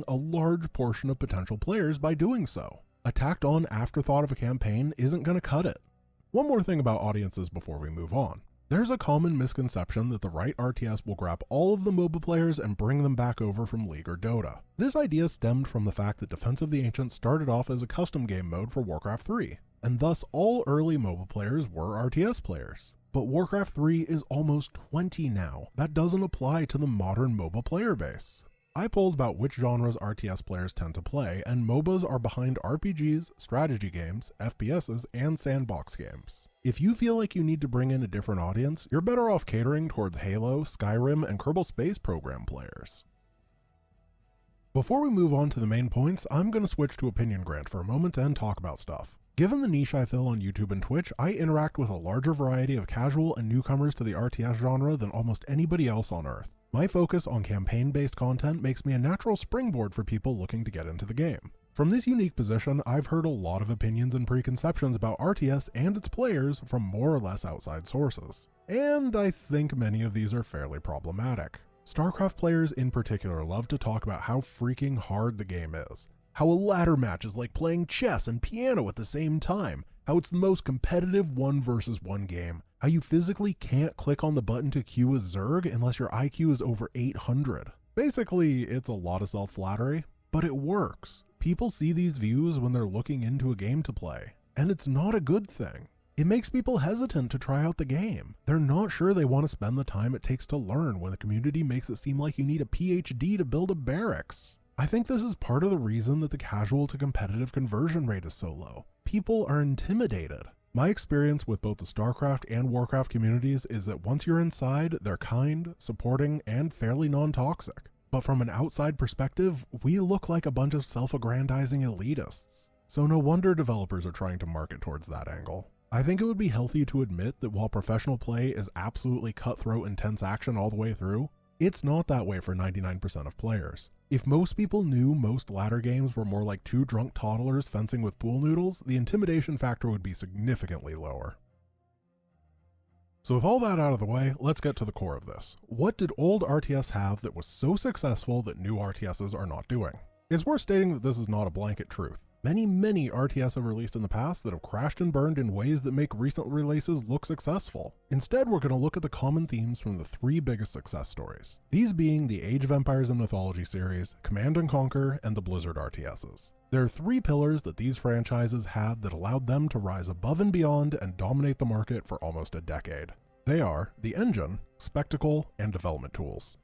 a large portion of potential players by doing so. A tacked on afterthought of a campaign isn't going to cut it. One more thing about audiences before we move on. There's a common misconception that the right RTS will grab all of the MOBA players and bring them back over from League or Dota. This idea stemmed from the fact that Defense of the Ancients started off as a custom game mode for Warcraft 3, and thus all early MOBA players were RTS players. But Warcraft 3 is almost 20 now. That doesn't apply to the modern MOBA player base. I polled about which genres RTS players tend to play, and MOBAs are behind RPGs, strategy games, FPSs, and sandbox games. If you feel like you need to bring in a different audience, you're better off catering towards Halo, Skyrim, and Kerbal Space Program players. Before we move on to the main points, I'm going to switch to Opinion Grant for a moment and talk about stuff. Given the niche I fill on YouTube and Twitch, I interact with a larger variety of casual and newcomers to the RTS genre than almost anybody else on Earth. My focus on campaign-based content makes me a natural springboard for people looking to get into the game. From this unique position, I've heard a lot of opinions and preconceptions about RTS and its players from more or less outside sources. And I think many of these are fairly problematic. StarCraft players in particular love to talk about how freaking hard the game is. How a ladder match is like playing chess and piano at the same time. How it's the most competitive 1 versus 1 game. How you physically can't click on the button to queue a Zerg unless your IQ is over 800. Basically, it's a lot of self-flattery, but it works. People see these views when they're looking into a game to play, and it's not a good thing. It makes people hesitant to try out the game. They're not sure they want to spend the time it takes to learn when the community makes it seem like you need a PhD to build a barracks. I think this is part of the reason that the casual to competitive conversion rate is so low. People are intimidated. My experience with both the StarCraft and Warcraft communities is that once you're inside, they're kind, supporting, and fairly non-toxic. But from an outside perspective, we look like a bunch of self-aggrandizing elitists. So no wonder developers are trying to market towards that angle. I think it would be healthy to admit that while professional play is absolutely cutthroat intense action all the way through, it's not that way for 99% of players. If most people knew most ladder games were more like two drunk toddlers fencing with pool noodles, the intimidation factor would be significantly lower. So with all that out of the way, let's get to the core of this. What did old RTS have that was so successful that new RTSs are not doing? It's worth stating that this is not a blanket truth. Many RTS have released in the past that have crashed and burned in ways that make recent releases look successful. Instead, we're going to look at the common themes from the 3 biggest success stories. These being the Age of Empires and Mythology series, Command & Conquer, and the Blizzard RTSs. There are 3 pillars that these franchises had that allowed them to rise above and beyond and dominate the market for almost a decade. They are the engine, spectacle, and development tools.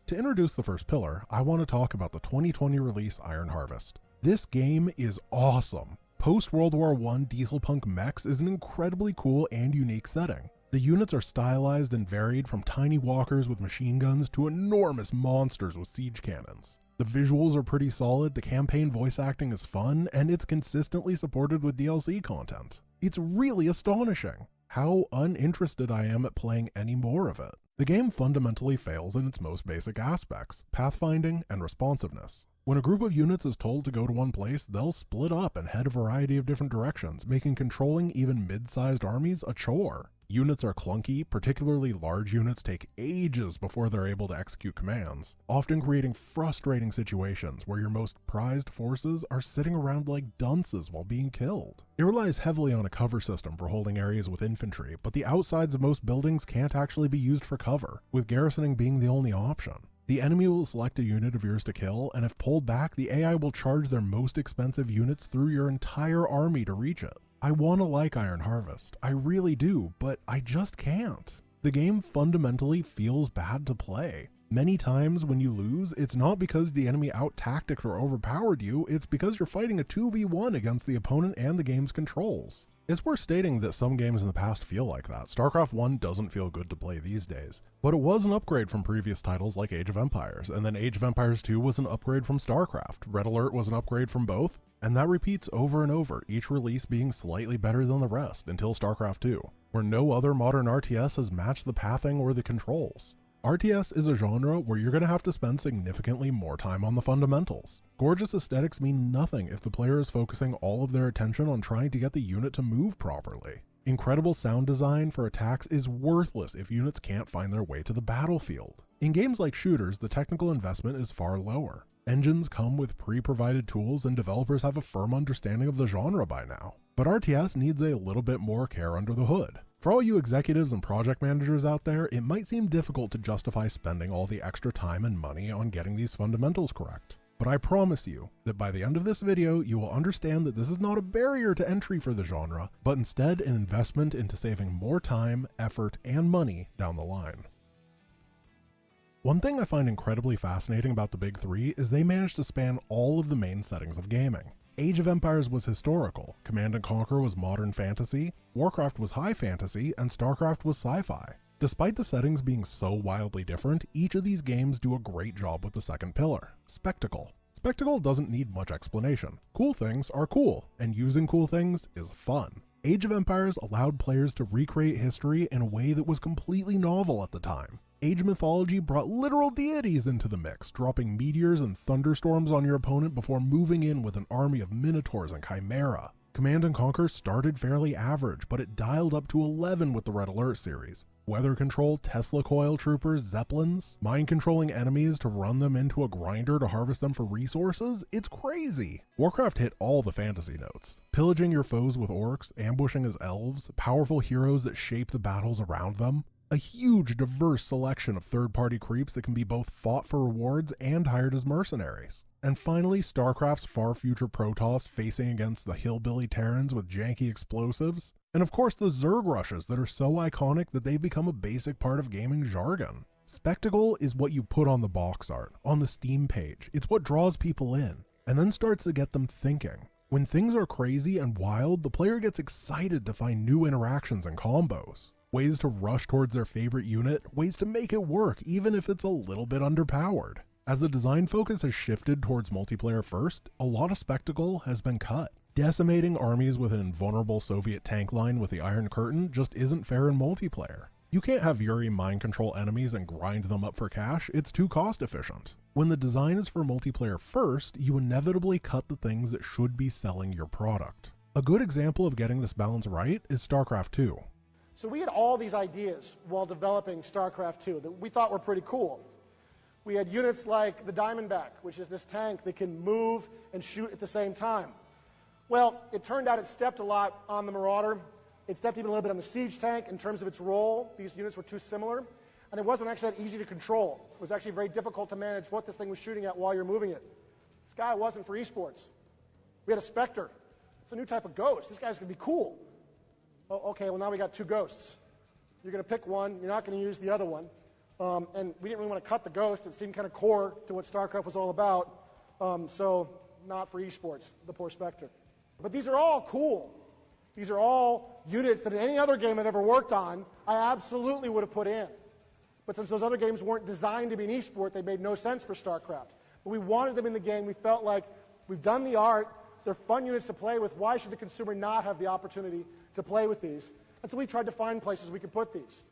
To introduce the first pillar, I want to talk about the 2020 release Iron Harvest. This game is awesome. Post-World War I dieselpunk mechs is an incredibly cool and unique setting. The units are stylized and varied from tiny walkers with machine guns to enormous monsters with siege cannons. The visuals are pretty solid, the campaign voice acting is fun, and it's consistently supported with DLC content. It's really astonishing how uninterested I am at playing any more of it. The game fundamentally fails in its most basic aspects, pathfinding and responsiveness. When a group of units is told to go to one place, they'll split up and head a variety of different directions, making controlling even mid-sized armies a chore. Units are clunky, particularly large units take ages before they're able to execute commands, often creating frustrating situations where your most prized forces are sitting around like dunces while being killed. It relies heavily on a cover system for holding areas with infantry, but the outsides of most buildings can't actually be used for cover, with garrisoning being the only option. The enemy will select a unit of yours to kill, and if pulled back, the AI will charge their most expensive units through your entire army to reach it. I want to like Iron Harvest, I really do, but I just can't. The game fundamentally feels bad to play. Many times when you lose, it's not because the enemy out-tacticked or overpowered you, it's because you're fighting a 2v1 against the opponent and the game's controls. It's worth stating that some games in the past feel like that. StarCraft 1 doesn't feel good to play these days, but it was an upgrade from previous titles like Age of Empires, and then Age of Empires 2 was an upgrade from StarCraft, Red Alert was an upgrade from both, and that repeats over and over, each release being slightly better than the rest until StarCraft 2, where no other modern RTS has matched the pathing or the controls. RTS is a genre where you're going to have to spend significantly more time on the fundamentals. Gorgeous aesthetics mean nothing if the player is focusing all of their attention on trying to get the unit to move properly. Incredible sound design for attacks is worthless if units can't find their way to the battlefield. In games like shooters, the technical investment is far lower. Engines come with pre-provided tools and developers have a firm understanding of the genre by now. But RTS needs a little bit more care under the hood. For all you executives and project managers out there, it might seem difficult to justify spending all the extra time and money on getting these fundamentals correct. But I promise you that by the end of this video, you will understand that this is not a barrier to entry for the genre, but instead an investment into saving more time, effort, and money down the line. One thing I find incredibly fascinating about the big three is they managed to span all of the main settings of gaming. Age of Empires was historical, Command & Conquer was modern fantasy, Warcraft was high fantasy, and Starcraft was sci-fi. Despite the settings being so wildly different, each of these games do a great job with the second pillar, spectacle. Spectacle doesn't need much explanation. Cool things are cool, and using cool things is fun. Age of Empires allowed players to recreate history in a way that was completely novel at the time. Age mythology brought literal deities into the mix, dropping meteors and thunderstorms on your opponent before moving in with an army of minotaurs and chimera. Command & Conquer started fairly average, but it dialed up to 11 with the Red Alert series. Weather control, Tesla coil troopers, zeppelins, mind controlling enemies to run them into a grinder to harvest them for resources, it's crazy. Warcraft hit all the fantasy notes. Pillaging your foes with orcs, ambushing as elves, powerful heroes that shape the battles around them. A huge, diverse selection of third-party creeps that can be both fought for rewards and hired as mercenaries. And finally, StarCraft's far-future Protoss facing against the hillbilly Terrans with janky explosives. And of course the Zerg rushes that are so iconic that they've become a basic part of gaming jargon. Spectacle is what you put on the box art, on the Steam page. It's what draws people in, and then starts to get them thinking. When things are crazy and wild, the player gets excited to find new interactions and combos. Ways to rush towards their favorite unit, ways to make it work even if it's a little bit underpowered. As the design focus has shifted towards multiplayer first, a lot of spectacle has been cut. Decimating armies with an invulnerable Soviet tank line with the Iron Curtain just isn't fair in multiplayer. You can't have Yuri mind control enemies and grind them up for cash, it's too cost efficient. When the design is for multiplayer first, you inevitably cut the things that should be selling your product. A good example of getting this balance right is StarCraft 2. So we had all these ideas while developing StarCraft 2 that we thought were pretty cool. We had units like the Diamondback, which is this tank that can move and shoot at the same time. Well, it turned out it stepped a lot on the Marauder. It stepped even a little bit on the Siege tank in terms of its role. These units were too similar. And it wasn't actually that easy to control. It was actually very difficult to manage what this thing was shooting at while you're moving it. This guy wasn't for esports. We had a Spectre. It's a new type of ghost. This guy's going to be cool. Oh, okay, well now we got two ghosts. You're going to pick one. You're not going to use the other one. And we didn't really want to cut the ghost. It seemed kind of core to what StarCraft was all about. So not for esports, the poor Spectre. But these are all cool. These are all units that in any other game I've ever worked on, I absolutely would have put in. But since those other games weren't designed to be an esport, they made no sense for StarCraft. But we wanted them in the game. We felt like we've done the art. They're fun units to play with. Why should the consumer not have the opportunity to play with these? And so we tried to find places we could put these.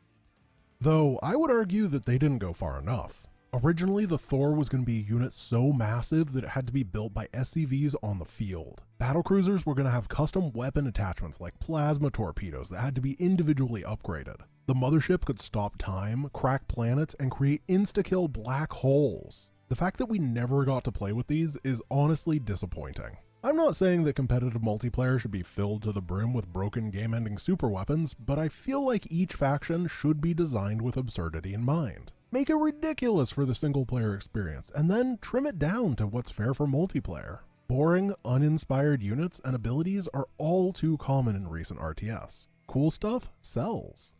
Though I would argue that they didn't go far enough. Originally, the Thor was going to be a unit so massive that it had to be built by SCVs on the field. Battlecruisers were going to have custom weapon attachments like plasma torpedoes that had to be individually upgraded. The mothership could stop time, crack planets, and create insta-kill black holes. The fact that we never got to play with these is honestly disappointing. I'm not saying that competitive multiplayer should be filled to the brim with broken game-ending superweapons, but I feel like each faction should be designed with absurdity in mind. Make it ridiculous for the single-player experience, and then trim it down to what's fair for multiplayer. Boring, uninspired units and abilities are all too common in recent RTS. Cool stuff sells.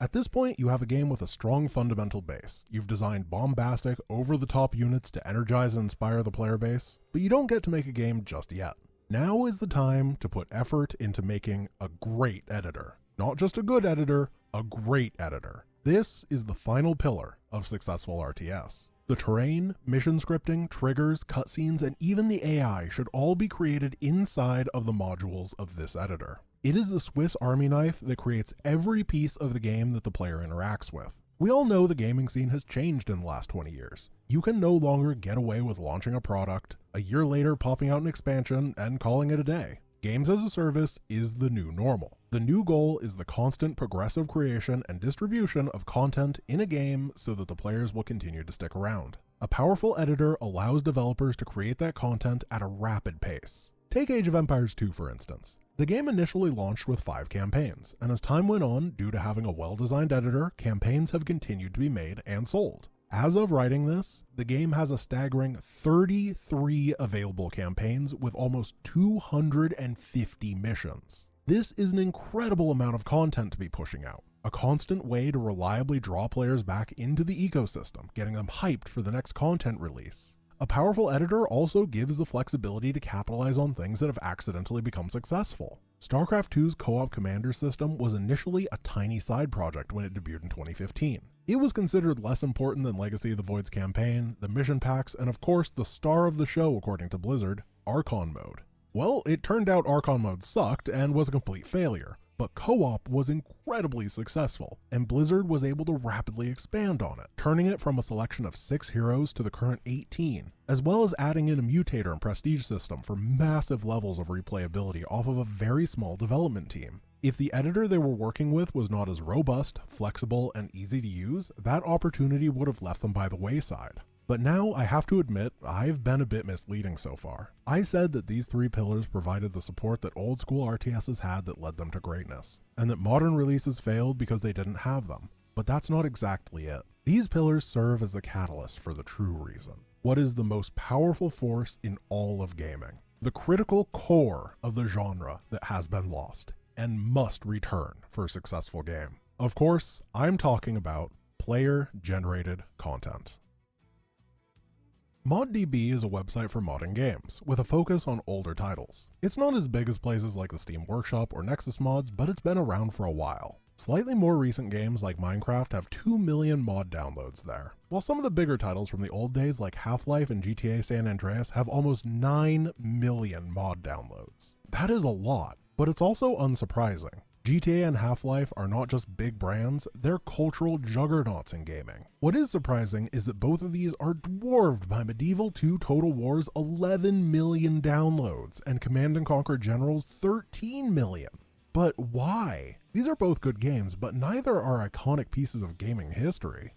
At this point, you have a game with a strong fundamental base. You've designed bombastic, over-the-top units to energize and inspire the player base, but you don't get to make a game just yet. Now is the time to put effort into making a great editor. Not just a good editor, a great editor. This is the final pillar of successful RTS. The terrain, mission scripting, triggers, cutscenes, and even the AI should all be created inside of the modules of this editor. It is the Swiss Army knife that creates every piece of the game that the player interacts with. We all know the gaming scene has changed in the last 20 years. You can no longer get away with launching a product, a year later popping out an expansion, and calling it a day. Games as a service is the new normal. The new goal is the constant progressive creation and distribution of content in a game so that the players will continue to stick around. A powerful editor allows developers to create that content at a rapid pace. Take Age of Empires 2 for instance. The game initially launched with 5 campaigns, and as time went on, due to having a well-designed editor, campaigns have continued to be made and sold. As of writing this, the game has a staggering 33 available campaigns with almost 250 missions. This is an incredible amount of content to be pushing out, a constant way to reliably draw players back into the ecosystem, getting them hyped for the next content release. A powerful editor also gives the flexibility to capitalize on things that have accidentally become successful. StarCraft 2's co-op commander system was initially a tiny side project when it debuted in 2015. It was considered less important than Legacy of the Void's campaign, the mission packs, and of course the star of the show according to Blizzard, Archon mode. Well, it turned out Archon mode sucked and was a complete failure, but co-op was incredibly successful, and Blizzard was able to rapidly expand on it, turning it from a selection of 6 heroes to the current 18, as well as adding in a mutator and prestige system for massive levels of replayability off of a very small development team. If the editor they were working with was not as robust, flexible, and easy to use, that opportunity would have left them by the wayside. But now I have to admit, I've been a bit misleading so far. I said that these 3 pillars provided the support that old school RTSs had that led them to greatness, and that modern releases failed because they didn't have them. But that's not exactly it. These pillars serve as the catalyst for the true reason. What is the most powerful force in all of gaming? The critical core of the genre that has been lost, and must return for a successful game. Of course, I'm talking about player-generated content. ModDB is a website for modding games, with a focus on older titles. It's not as big as places like the Steam Workshop or Nexus Mods, but it's been around for a while. Slightly more recent games like Minecraft have 2 million mod downloads there, while some of the bigger titles from the old days like Half-Life and GTA San Andreas have almost 9 million mod downloads. That is a lot, but it's also unsurprising. GTA and Half-Life are not just big brands, they're cultural juggernauts in gaming. What is surprising is that both of these are dwarfed by Medieval 2 Total War's 11 million downloads and Command & Conquer General's 13 million. But why? These are both good games, but neither are iconic pieces of gaming history.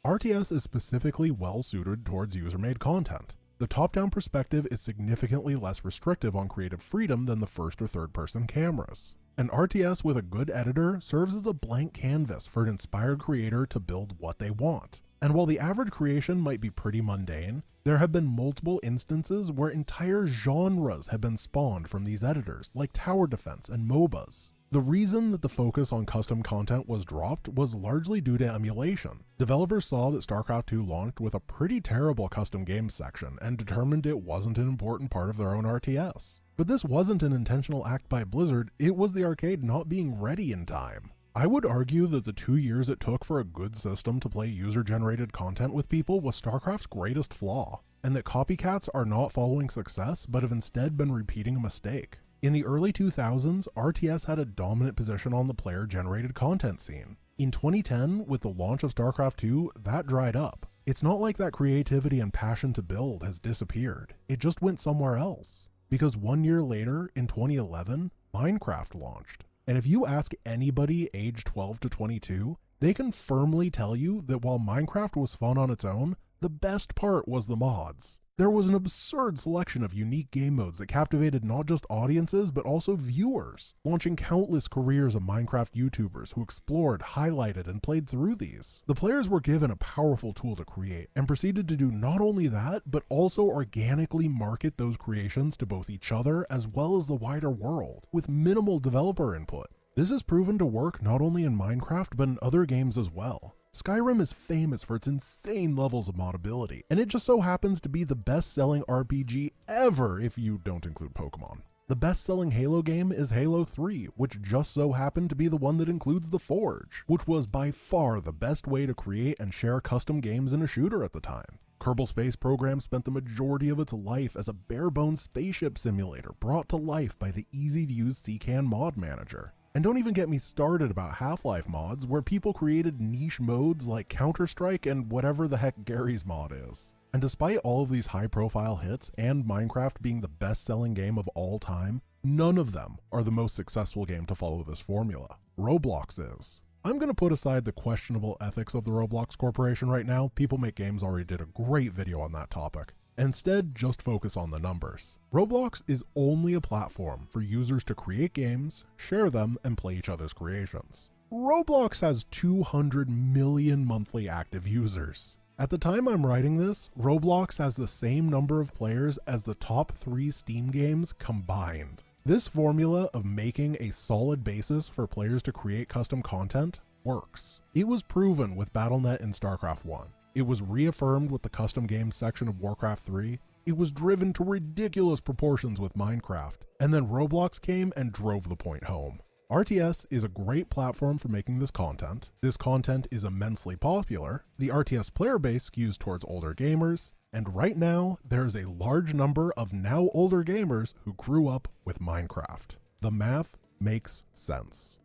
RTS is specifically well suited towards user-made content. The top-down perspective is significantly less restrictive on creative freedom than the first or third-person cameras. An RTS with a good editor serves as a blank canvas for an inspired creator to build what they want. And while the average creation might be pretty mundane, there have been multiple instances where entire genres have been spawned from these editors, like tower defense and MOBAs. The reason that the focus on custom content was dropped was largely due to emulation. Developers saw that StarCraft 2 launched with a pretty terrible custom games section and determined it wasn't an important part of their own RTS. But this wasn't an intentional act by Blizzard, it was the arcade not being ready in time. I would argue that the 2 years it took for a good system to play user-generated content with people was StarCraft's greatest flaw, and that copycats are not following success but have instead been repeating a mistake. In the early 2000s, RTS had a dominant position on the player-generated content scene. In 2010, with the launch of StarCraft 2, that dried up. It's not like that creativity and passion to build has disappeared, it just went somewhere else. Because 1 year later, in 2011, Minecraft launched. And if you ask anybody aged 12 to 22, they can firmly tell you that while Minecraft was fun on its own, the best part was the mods. There was an absurd selection of unique game modes that captivated not just audiences, but also viewers, launching countless careers of Minecraft YouTubers who explored, highlighted, and played through these. The players were given a powerful tool to create, and proceeded to do not only that, but also organically market those creations to both each other as well as the wider world, with minimal developer input. This has proven to work not only in Minecraft, but in other games as well. Skyrim is famous for its insane levels of moddability, and it just so happens to be the best-selling RPG ever if you don't include Pokemon. The best-selling Halo game is Halo 3, which just so happened to be the one that includes the Forge, which was by far the best way to create and share custom games in a shooter at the time. Kerbal Space Program spent the majority of its life as a bare-bones spaceship simulator brought to life by the easy-to-use CCAN mod manager. And don't even get me started about Half-Life mods, where people created niche modes like Counter-Strike and whatever the heck Gary's mod is. And despite all of these high-profile hits, and Minecraft being the best-selling game of all time, None of them are the most successful game to follow this formula. Roblox is. I'm going to put aside the questionable ethics of the Roblox Corporation right now. People Make Games already did a great video on that topic. Instead, just focus on the numbers. Roblox is only a platform for users to create games, share them, and play each other's creations. Roblox has 200 million monthly active users. At the time I'm writing this, Roblox has the same number of players as the top 3 Steam games combined. This formula of making a solid basis for players to create custom content works. It was proven with Battle.net in StarCraft 1. It was reaffirmed with the custom games section of Warcraft 3. It was driven to ridiculous proportions with Minecraft. And then Roblox came and drove the point home. RTS is a great platform for making this content. This content is immensely popular. The RTS player base skews towards older gamers. And right now, there is a large number of now older gamers who grew up with Minecraft. The math makes sense.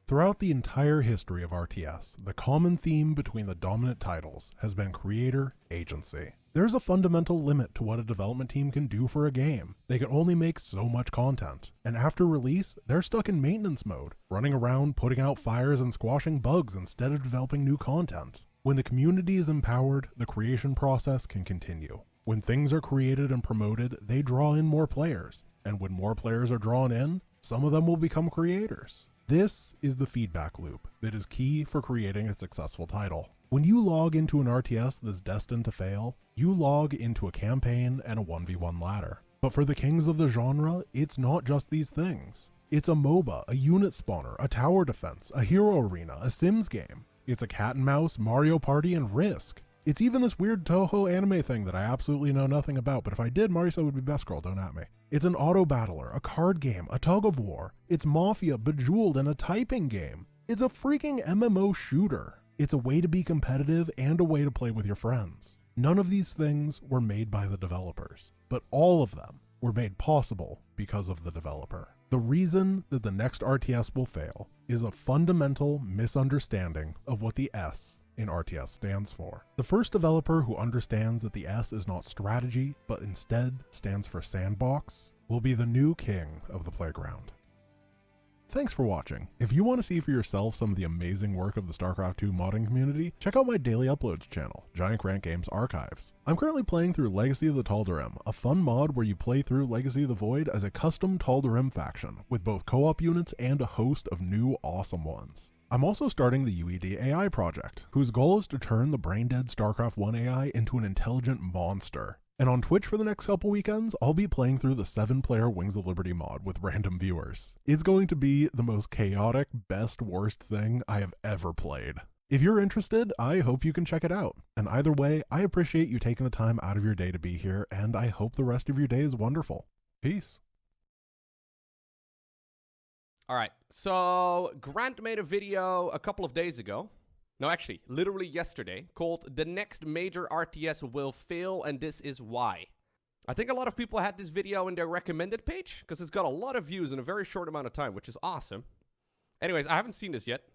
Throughout the entire history of RTS, the common theme between the dominant titles has been creator agency. There's a fundamental limit to what a development team can do for a game. They can only make so much content, and after release, they're stuck in maintenance mode, running around putting out fires and squashing bugs instead of developing new content. When the community is empowered, the creation process can continue. When things are created and promoted, they draw in more players, and when more players are drawn in, some of them will become creators. This is the feedback loop that is key for creating a successful title. When you log into an RTS that's destined to fail, you log into a campaign and a 1v1 ladder. But for the kings of the genre, it's not just these things. It's a MOBA, a unit spawner, a tower defense, a hero arena, a Sims game. It's a cat and mouse, Mario Party, and Risk. It's even this weird Toho anime thing that I absolutely know nothing about, but if I did, Marisa would be best girl, don't at me. It's an auto battler, a card game, a tug of war. It's Mafia, Bejeweled, and a typing game. It's a freaking MMO shooter. It's a way to be competitive and a way to play with your friends. None of these things were made by the developers, but all of them were made possible because of the developer. The reason that the next RTS will fail is a fundamental misunderstanding of what the S in RTS stands for. The first developer who understands that the S is not strategy, but instead stands for sandbox, will be the new king of the playground. Thanks for watching. If you want to see for yourself some of the amazing work of the StarCraft 2 modding community, check out my daily uploads channel, Giant Grant Games Archives. I'm currently playing through Legacy of the Tal'Darim, a fun mod where you play through Legacy of the Void as a custom Tal'Darim faction, with both co-op units and a host of new awesome ones. I'm also starting the UED AI project, whose goal is to turn the brain-dead StarCraft 1 AI into an intelligent monster. And on Twitch for the next couple weekends, I'll be playing through the 7-player Wings of Liberty mod with random viewers. It's going to be the most chaotic, best, worst thing I have ever played. If you're interested, I hope you can check it out. And either way, I appreciate you taking the time out of your day to be here, and I hope the rest of your day is wonderful. Peace. All right, so Grant made a video a couple of days ago. No, actually, literally yesterday, called "The Next Major RTS Will Fail, and This Is Why." I think a lot of people had this video in their recommended page, because it's got a lot of views in a very short amount of time, which is awesome. Anyways, I haven't seen this yet.